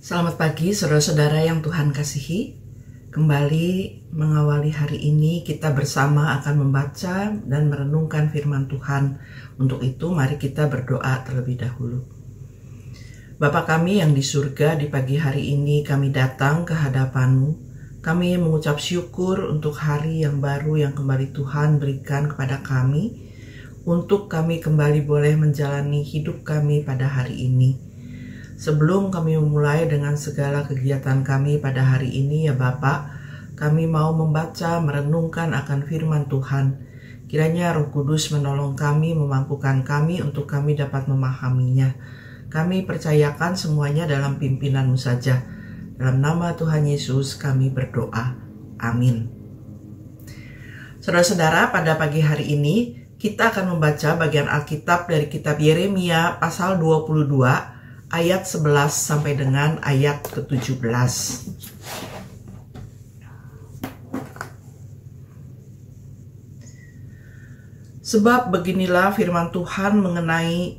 Selamat pagi saudara-saudara yang Tuhan kasihi. Kembali mengawali hari ini kita bersama akan membaca dan merenungkan firman Tuhan. Untuk itu mari kita berdoa terlebih dahulu. Bapa kami yang di surga, di pagi hari ini kami datang ke hadapan-Mu. Kami mengucap syukur untuk hari yang baru yang kembali Tuhan berikan kepada kami, untuk kami kembali boleh menjalani hidup kami pada hari ini. Sebelum kami memulai dengan segala kegiatan kami pada hari ini ya Bapa, kami mau membaca, merenungkan akan firman Tuhan. Kiranya Roh Kudus menolong kami, memampukan kami untuk kami dapat memahaminya. Kami percayakan semuanya dalam pimpinan-Mu saja. Dalam nama Tuhan Yesus kami berdoa. Amin. Saudara-saudara, pada pagi hari ini kita akan membaca bagian Alkitab dari kitab Yeremia pasal 22 ayat 11 sampai dengan ayat ke-17. Sebab beginilah firman Tuhan mengenai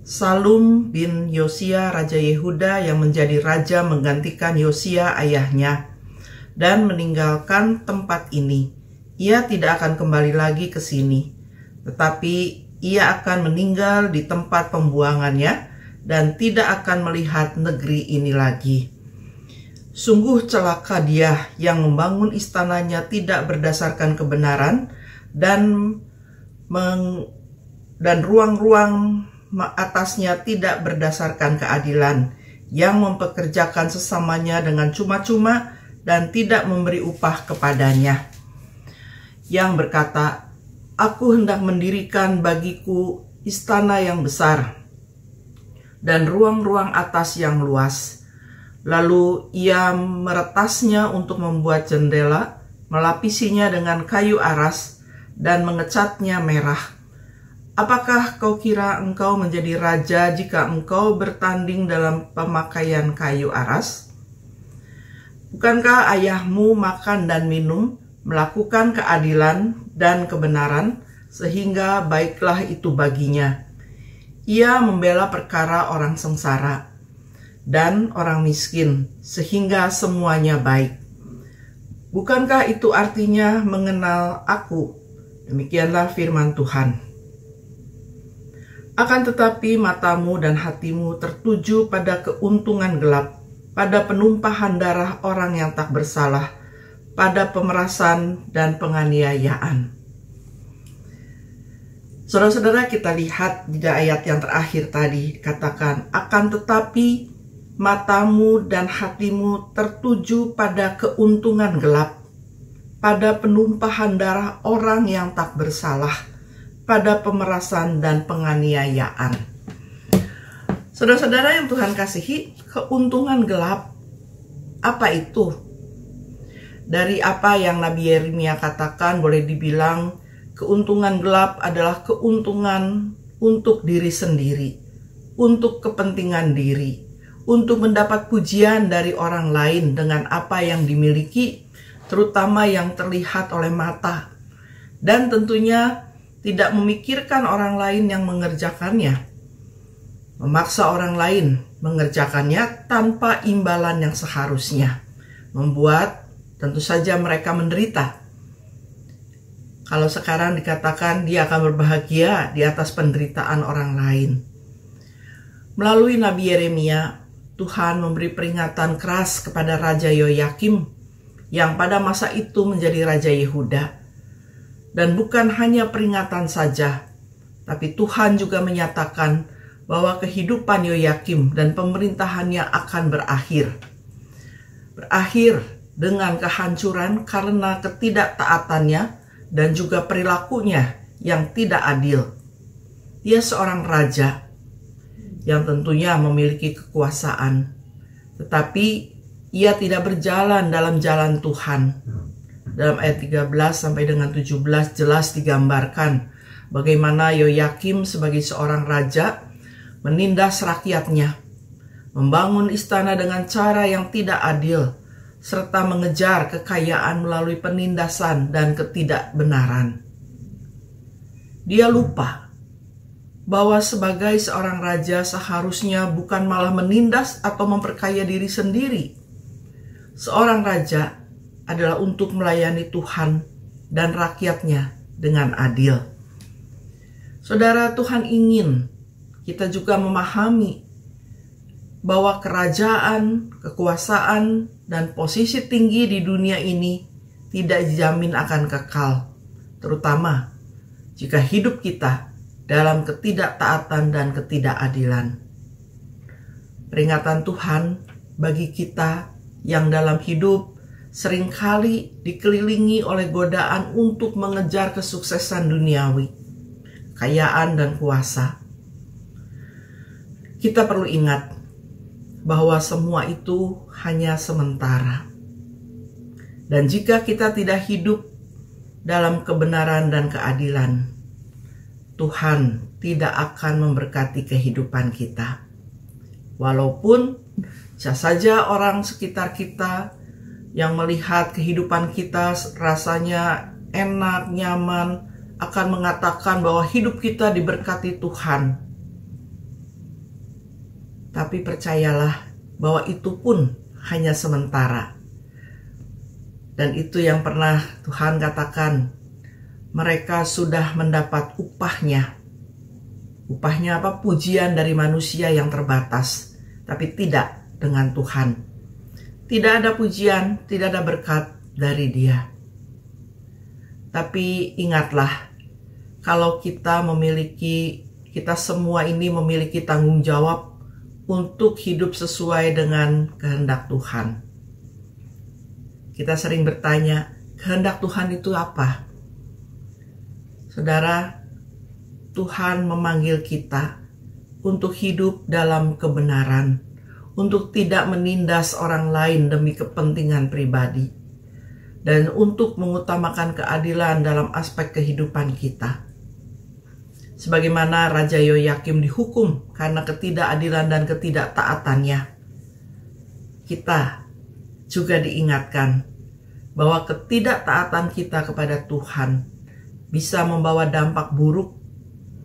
Salum bin Yosia Raja Yehuda yang menjadi raja menggantikan Yosia ayahnya dan meninggalkan tempat ini. Ia tidak akan kembali lagi ke sini, tetapi ia akan meninggal di tempat pembuangannya dan tidak akan melihat negeri ini lagi. Sungguh celaka dia yang membangun istananya tidak berdasarkan kebenaran dan ruang-ruang atasnya tidak berdasarkan keadilan, yang mempekerjakan sesamanya dengan cuma-cuma dan tidak memberi upah kepadanya. Yang berkata, "Aku hendak mendirikan bagiku istana yang besar dan ruang-ruang atas yang luas." Lalu ia meretasnya untuk membuat jendela, melapisinya dengan kayu aras, dan mengecatnya merah. Apakah kau kira engkau menjadi raja jika engkau bertanding dalam pemakaian kayu aras? Bukankah ayahmu makan dan minum, melakukan keadilan dan kebenaran, sehingga baiklah itu baginya? Ia membela perkara orang sengsara dan orang miskin, sehingga semuanya baik. Bukankah itu artinya mengenal aku? Demikianlah firman Tuhan. Akan tetapi matamu dan hatimu tertuju pada keuntungan gelap, pada penumpahan darah orang yang tak bersalah, pada pemerasan dan penganiayaan. Saudara-saudara, kita lihat di ayat yang terakhir tadi, katakan, akan tetapi matamu dan hatimu tertuju pada keuntungan gelap, pada penumpahan darah orang yang tak bersalah, pada pemerasan dan penganiayaan. Saudara-saudara yang Tuhan kasihi, keuntungan gelap, apa itu? Dari apa yang Nabi Yeremia katakan, boleh dibilang keuntungan gelap adalah keuntungan untuk diri sendiri, untuk kepentingan diri, untuk mendapat pujian dari orang lain dengan apa yang dimiliki, terutama yang terlihat oleh mata, dan tentunya tidak memikirkan orang lain yang mengerjakannya, memaksa orang lain mengerjakannya tanpa imbalan yang seharusnya, membuat tentu saja mereka menderita. Kalau sekarang dikatakan dia akan berbahagia di atas penderitaan orang lain. Melalui Nabi Yeremia, Tuhan memberi peringatan keras kepada Raja Yoyakim yang pada masa itu menjadi Raja Yehuda. Dan bukan hanya peringatan saja, tapi Tuhan juga menyatakan bahwa kehidupan Yoyakim dan pemerintahannya akan berakhir. Berakhir dengan kehancuran karena ketidaktaatannya dan juga perilakunya yang tidak adil. Dia seorang raja yang tentunya memiliki kekuasaan, tetapi ia tidak berjalan dalam jalan Tuhan. Dalam ayat 13 sampai dengan 17 jelas digambarkan bagaimana Yoyakim sebagai seorang raja menindas rakyatnya, membangun istana dengan cara yang tidak adil, serta mengejar kekayaan melalui penindasan dan ketidakbenaran. Dia lupa bahwa sebagai seorang raja seharusnya bukan malah menindas atau memperkaya diri sendiri. Seorang raja adalah untuk melayani Tuhan dan rakyatnya dengan adil. Saudara, Tuhan ingin kita juga memahami bahwa kerajaan, kekuasaan, dan posisi tinggi di dunia ini tidak dijamin akan kekal, terutama jika hidup kita dalam ketidaktaatan dan ketidakadilan. Peringatan Tuhan bagi kita yang dalam hidup seringkali dikelilingi oleh godaan untuk mengejar kesuksesan duniawi, kekayaan dan kuasa. Kita perlu ingat bahwa semua itu hanya sementara. Dan jika kita tidak hidup dalam kebenaran dan keadilan, Tuhan tidak akan memberkati kehidupan kita. Walaupun bisa saja orang sekitar kita yang melihat kehidupan kita rasanya enak, nyaman, akan mengatakan bahwa hidup kita diberkati Tuhan. Tapi percayalah bahwa itu pun hanya sementara. Dan itu yang pernah Tuhan katakan, mereka sudah mendapat upahnya. Upahnya apa? Pujian dari manusia yang terbatas, tapi tidak dengan Tuhan. Tidak ada pujian, tidak ada berkat dari Dia. Tapi ingatlah, kalau kita semua ini memiliki tanggung jawab untuk hidup sesuai dengan kehendak Tuhan. Kita sering bertanya, kehendak Tuhan itu apa? Saudara, Tuhan memanggil kita untuk hidup dalam kebenaran, untuk tidak menindas orang lain demi kepentingan pribadi, dan untuk mengutamakan keadilan dalam aspek kehidupan kita. Sebagaimana Raja Yoyakim dihukum karena ketidakadilan dan ketidaktaatannya, kita juga diingatkan bahwa ketidaktaatan kita kepada Tuhan bisa membawa dampak buruk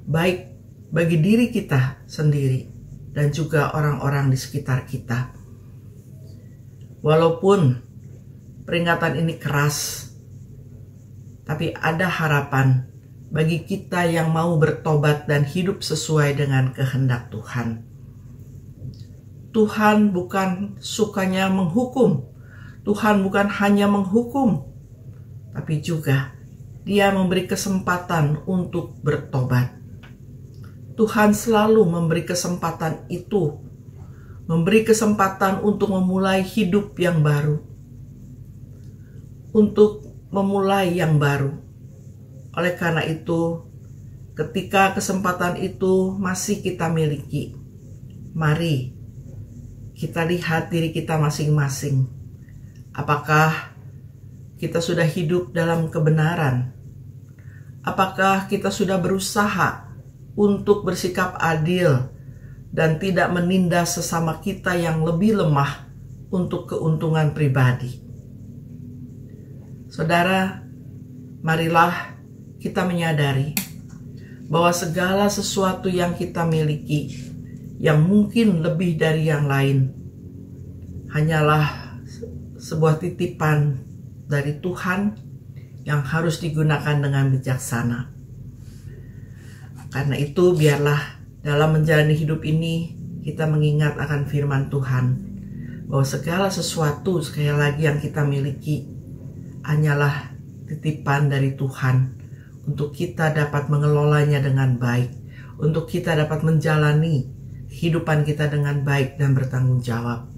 baik bagi diri kita sendiri dan juga orang-orang di sekitar kita. Walaupun peringatan ini keras, tapi ada harapan bagi kita yang mau bertobat dan hidup sesuai dengan kehendak Tuhan. Tuhan bukan sukanya menghukum. Tuhan bukan hanya menghukum, tapi juga Dia memberi kesempatan untuk bertobat. Tuhan selalu memberi kesempatan itu, memberi kesempatan untuk memulai hidup yang baru, untuk memulai yang baru. Oleh karena itu, ketika kesempatan itu masih kita miliki, mari kita lihat diri kita masing-masing. Apakah kita sudah hidup dalam kebenaran? Apakah kita sudah berusaha untuk bersikap adil dan tidak menindas sesama kita yang lebih lemah untuk keuntungan pribadi? Saudara, marilah kita menyadari bahwa segala sesuatu yang kita miliki, yang mungkin lebih dari yang lain, hanyalah sebuah titipan dari Tuhan yang harus digunakan dengan bijaksana. Karena itu, biarlah dalam menjalani hidup ini kita mengingat akan firman Tuhan, bahwa segala sesuatu sekali lagi yang kita miliki hanyalah titipan dari Tuhan, untuk kita dapat mengelolanya dengan baik, untuk kita dapat menjalani kehidupan kita dengan baik dan bertanggung jawab.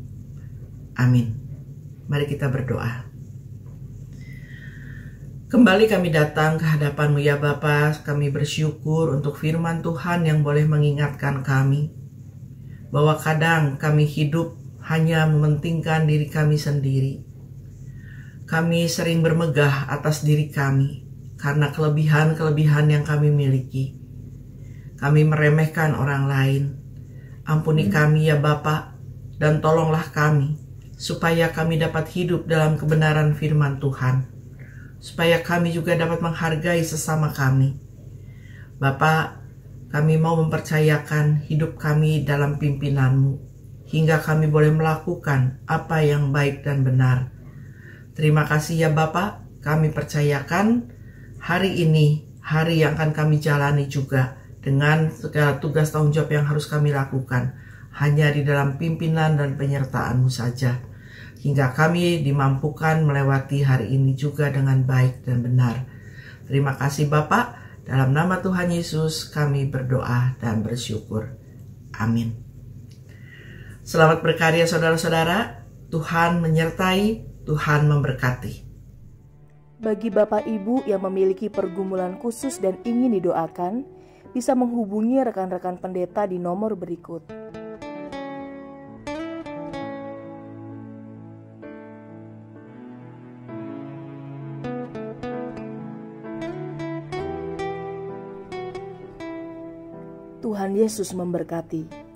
Amin. Mari kita berdoa. Kembali kami datang ke hadapan-Mu ya Bapa, kami bersyukur untuk firman Tuhan yang boleh mengingatkan kami bahwa kadang kami hidup hanya mementingkan diri kami sendiri. Kami sering bermegah atas diri kami karena kelebihan-kelebihan yang kami miliki. Kami meremehkan orang lain. Ampuni kami ya Bapa, dan tolonglah kami supaya kami dapat hidup dalam kebenaran firman Tuhan, supaya kami juga dapat menghargai sesama kami. Bapa, Kami mau mempercayakan hidup kami dalam pimpinan-Mu, hingga kami boleh melakukan apa yang baik dan benar. Terima kasih ya Bapa, kami percayakan hari ini, hari yang akan kami jalani juga, dengan segala tugas tanggung jawab yang harus kami lakukan, hanya di dalam pimpinan dan penyertaan-Mu saja, hingga kami dimampukan melewati hari ini juga dengan baik dan benar. Terima kasih Bapa. Dalam nama Tuhan Yesus kami berdoa dan bersyukur. Amin. Selamat berkarya saudara-saudara. Tuhan menyertai, Tuhan memberkati. Bagi Bapak Ibu yang memiliki pergumulan khusus dan ingin didoakan, bisa menghubungi rekan-rekan pendeta di nomor berikut. Tuhan Yesus memberkati.